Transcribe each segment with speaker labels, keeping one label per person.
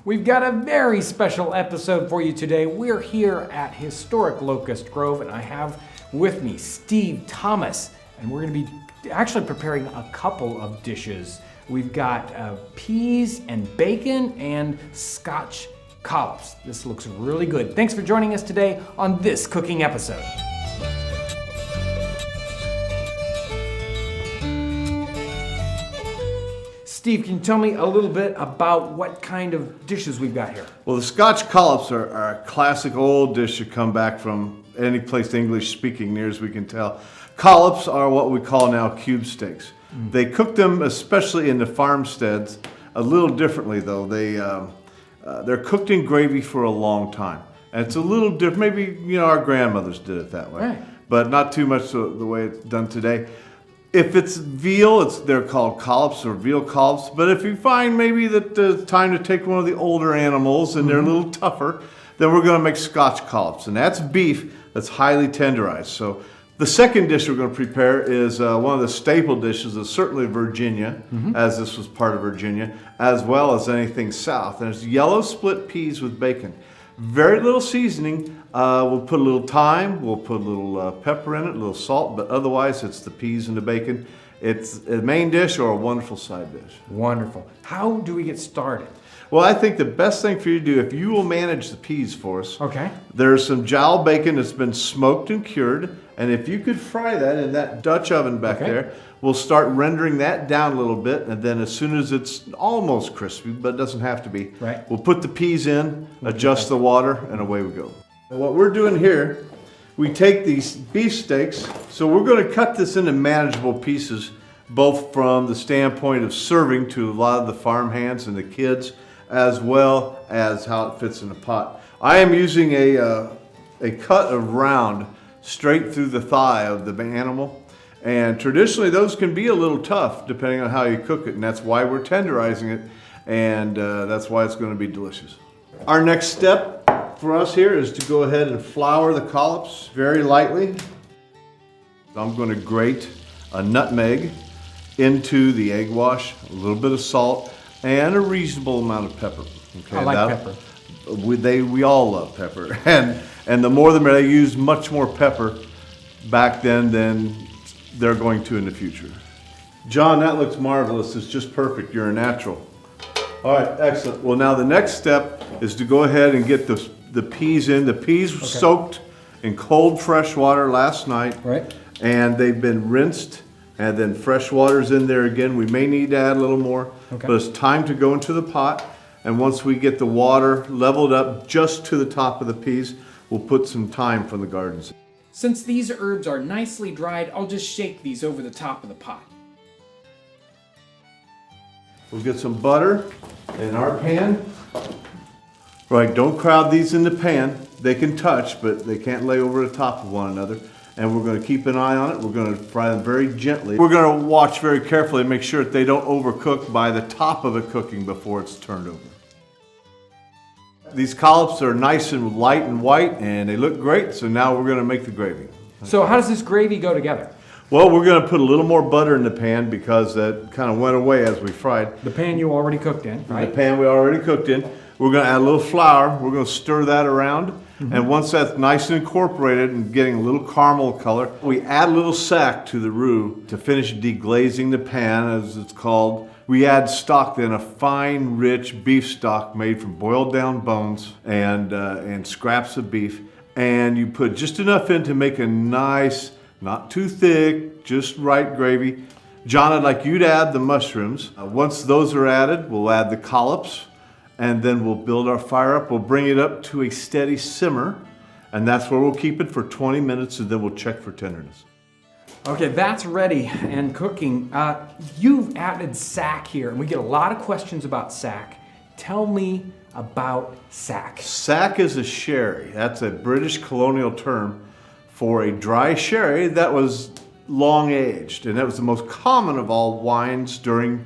Speaker 1: We've got a very special episode for you today. We're here at Historic Locust Grove, and I have with me Steve Thomas, and we're going to be actually preparing a couple of dishes. We've got peas and bacon and Scotch collops. This looks really good. Thanks for joining us today on this cooking episode. Steve, can you tell me a little bit about what kind of dishes we've got here?
Speaker 2: Well, the Scotch collops are a classic old dish to come back from any place English speaking near as we can tell. Collops are what we call now cube steaks. They cook them, especially in the farmsteads, a little differently though. They're cooked in gravy for a long time. And it's a little different. Maybe, our grandmothers did it that way.
Speaker 1: Right.
Speaker 2: But not too much the way it's done today. If it's veal, they're called collops or veal collops. But if you find maybe that it's time to take one of the older animals and they're a little tougher, then we're going to make Scotch collops. And that's beef that's highly tenderized. So the second dish we're going to prepare is one of the staple dishes of certainly Virginia, as this was part of Virginia, as well as anything south. And it's yellow split peas with bacon. Very little seasoning. We'll put a little thyme, we'll put a little pepper in it, a little salt, but otherwise it's the peas and the bacon. It's a main dish or a wonderful side dish.
Speaker 1: Wonderful. How do we get started?
Speaker 2: Well, I think the best thing for you to do, if you will manage the peas for us,
Speaker 1: Okay.
Speaker 2: there's some jowl bacon that's been smoked and cured, and if you could fry that in that Dutch oven back there, we'll start rendering that down a little bit, and then as soon as it's almost crispy, but it doesn't have to be,
Speaker 1: Right.
Speaker 2: we'll put the peas in, adjust the water, and away we go. What we're doing here, we take these beef steaks, so we're going to cut this into manageable pieces, both from the standpoint of serving to a lot of the farm hands and the kids, as well as how it fits in the pot. I am using a cut of round straight through the thigh of the animal, and traditionally those can be a little tough depending on how you cook it, and that's why we're tenderizing it, and that's why it's going to be delicious. Our next step for us here is to go ahead and flour the collops very lightly. So I'm going to grate a nutmeg into the egg wash, a little bit of salt, and a reasonable amount of pepper. Okay,
Speaker 1: I like pepper.
Speaker 2: We all love pepper, and the more the merrier. They used much more pepper back then than they're going to in the future. John, that looks marvelous. It's just perfect. You're a natural. All right, excellent. Well, now the next step is to go ahead and get the peas in. The peas were soaked in cold fresh water last night,
Speaker 1: Right.
Speaker 2: and they've been rinsed, and then fresh water's in there again. We may need to add a little more, but it's time to go into the pot, and once we get the water leveled up just to the top of the peas, we'll put some thyme from the gardens.
Speaker 1: Since these herbs are nicely dried, I'll just shake these over the top of the pot.
Speaker 2: We'll get some butter in our pan. Right, don't crowd these in the pan. They can touch, but they can't lay over the top of one another. And we're going to keep an eye on it. We're going to fry them very gently. We're going to watch very carefully and make sure that they don't overcook by the top of it cooking before it's turned over. These collops are nice and light and white, and they look great. So now we're going to make the gravy.
Speaker 1: So how does this gravy go together?
Speaker 2: Well, we're going to put a little more butter in the pan because that kind of went away as we fried.
Speaker 1: The pan you already cooked in, right?
Speaker 2: The pan we already cooked in. We're going to add a little flour. We're going to stir that around. And once that's nice and incorporated and getting a little caramel color, we add a little sack to the roux to finish deglazing the pan, as it's called. We add stock then, a fine, rich beef stock made from boiled down bones and scraps of beef. And you put just enough in to make a nice, not too thick, just right gravy. John, I'd like you to add the mushrooms. Once those are added, we'll add the collops, and then we'll build our fire up. We'll bring it up to a steady simmer, and that's where we'll keep it for 20 minutes, and then we'll check for tenderness.
Speaker 1: Okay, that's ready and cooking. You've added sack here, and we get a lot of questions about sack. Tell me about sack.
Speaker 2: Sack is a sherry. That's a British colonial term for a dry sherry that was long aged, and that was the most common of all wines during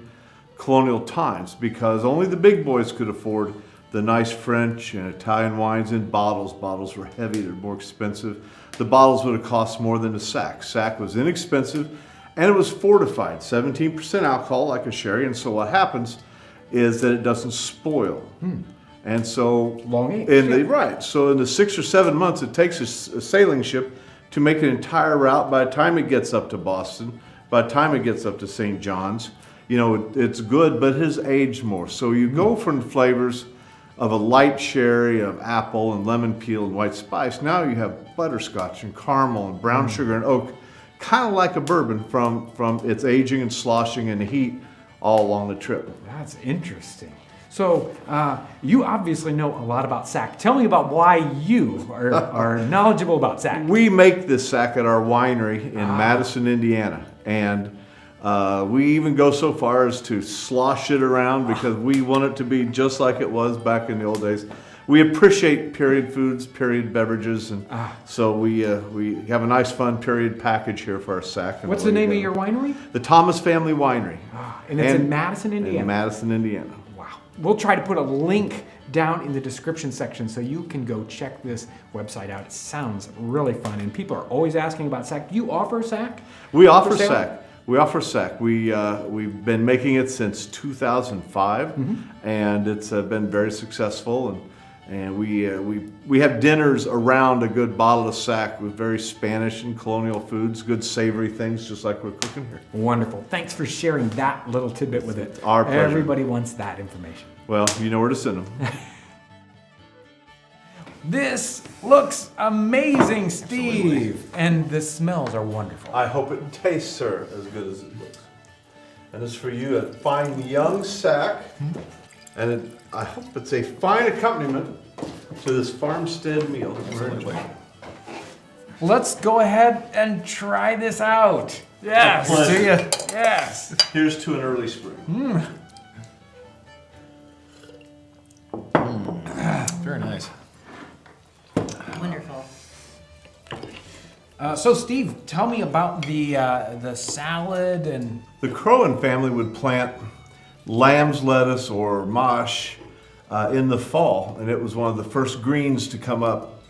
Speaker 2: colonial times because only the big boys could afford the nice French and Italian wines in bottles. Bottles were heavy, they're more expensive. The bottles would have cost more than the sack. Sack was inexpensive and it was fortified, 17% alcohol like a sherry, and so what happens is that it doesn't spoil. And so,
Speaker 1: Long age,
Speaker 2: right. So in the 6 or 7 months it takes a sailing ship to make an entire route. By the time it gets up to Boston, by the time it gets up to St. John's, it's good, but it has aged more. So you go from the flavors of a light sherry, of apple and lemon peel and white spice. Now you have butterscotch and caramel and brown sugar and oak, kind of like a bourbon from its aging and sloshing and heat all along the trip.
Speaker 1: That's interesting. So you obviously know a lot about sack. Tell me about why you are knowledgeable about sack.
Speaker 2: We make this sack at our winery in Madison, Indiana. And we even go so far as to slosh it around because we want it to be just like it was back in the old days. We appreciate period foods, period beverages, and so we have a nice, fun period package here for our sack.
Speaker 1: What's the name of your winery?
Speaker 2: The Thomas Family Winery.
Speaker 1: And it's in Madison, Indiana?
Speaker 2: In Madison, Indiana.
Speaker 1: Wow. We'll try to put a link down in the description section so you can go check this website out. It sounds really fun, and people are always asking about sack. Do you offer sack?
Speaker 2: We offer sack. We offer sack. We've been making it since 2005, and it's been very successful. And we have dinners around a good bottle of sack with very Spanish and colonial foods, good savory things, just like we're cooking here.
Speaker 1: Wonderful. Thanks for sharing that little tidbit with it.
Speaker 2: Our pleasure.
Speaker 1: Everybody wants that information.
Speaker 2: Well, you know where to send them.
Speaker 1: This looks amazing, Steve. Absolutely. And the smells are wonderful.
Speaker 2: I hope it tastes, sir, as good as it looks. And it's for you a fine young sack. And I hope it's a fine accompaniment to this farmstead meal.
Speaker 3: Absolutely.
Speaker 1: Let's go ahead and try this out. Yes.
Speaker 2: See ya.
Speaker 1: Yes.
Speaker 2: Here's to an early spring.
Speaker 3: Very nice.
Speaker 4: Wonderful.
Speaker 1: So Steve, tell me about the salad and...
Speaker 2: The Crowan family would plant lamb's lettuce or mosh in the fall, and it was one of the first greens to come up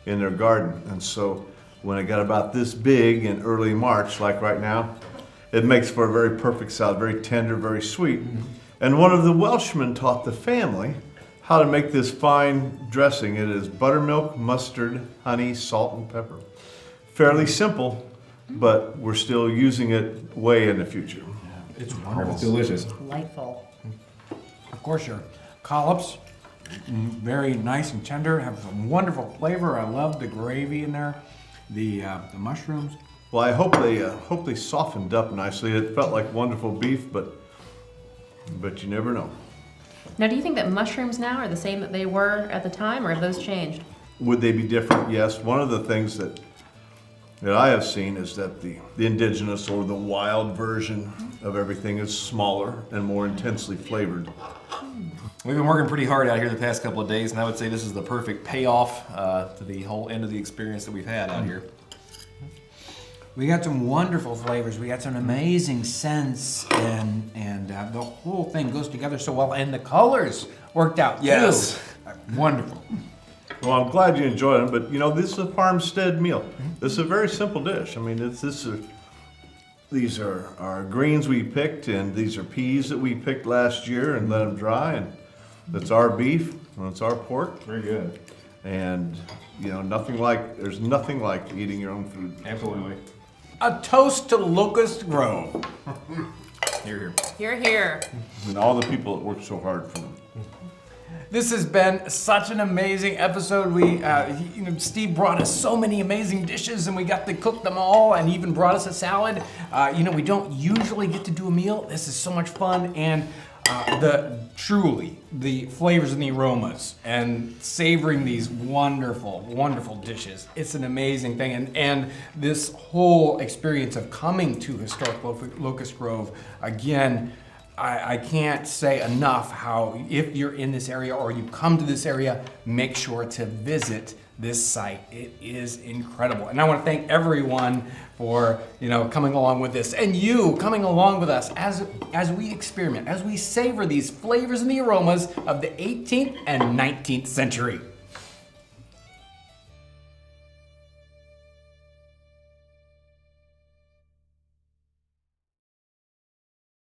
Speaker 2: in their garden. And so when it got about this big in early March, like right now, it makes for a very perfect salad, very tender, very sweet. And one of the Welshmen taught the family how to make this fine dressing. It is buttermilk, mustard, honey, salt, and pepper. Fairly simple, but we're still using it way in the future.
Speaker 1: It's wonderful.
Speaker 3: It's delicious.
Speaker 4: Delightful.
Speaker 1: Of course, your collops, very nice and tender, have some wonderful flavor. I love the gravy in there, the mushrooms.
Speaker 2: Well, I hope they softened up nicely. It felt like wonderful beef, but you never know.
Speaker 4: Now, do you think that mushrooms now are the same that they were at the time, or have those changed?
Speaker 2: Would they be different? Yes. One of the things that I have seen is that the indigenous or the wild version of everything is smaller and more intensely flavored.
Speaker 3: We've been working pretty hard out here the past couple of days, and I would say this is the perfect payoff to the whole end of the experience that we've had out here.
Speaker 1: We got some wonderful flavors. We got some amazing scents, and the whole thing goes together so well. And the colors worked out too.
Speaker 3: Yes.
Speaker 1: Wonderful.
Speaker 2: Well, I'm glad you enjoyed them, but this is a farmstead meal. This is a very simple dish. I mean, these are our greens we picked, and these are peas that we picked last year and let them dry, and that's our beef, and it's our pork.
Speaker 3: Very good.
Speaker 2: And there's nothing like eating your own food.
Speaker 3: Absolutely.
Speaker 1: A toast to Locust Grove.
Speaker 3: Here.
Speaker 4: Here, here.
Speaker 2: And all the people that work so hard for them.
Speaker 1: This has been such an amazing episode. Steve brought us so many amazing dishes, and we got to cook them all, and even brought us a salad. We don't usually get to do a meal. This is so much fun, and truly the flavors and the aromas, and savoring these wonderful, wonderful dishes. It's an amazing thing, and this whole experience of coming to Historic Locust Grove again. I can't say enough how, if you're in this area or you come to this area, make sure to visit this site. It is incredible. And I want to thank everyone for, coming along with this, and you coming along with us as we experiment, as we savor these flavors and the aromas of the 18th and 19th century.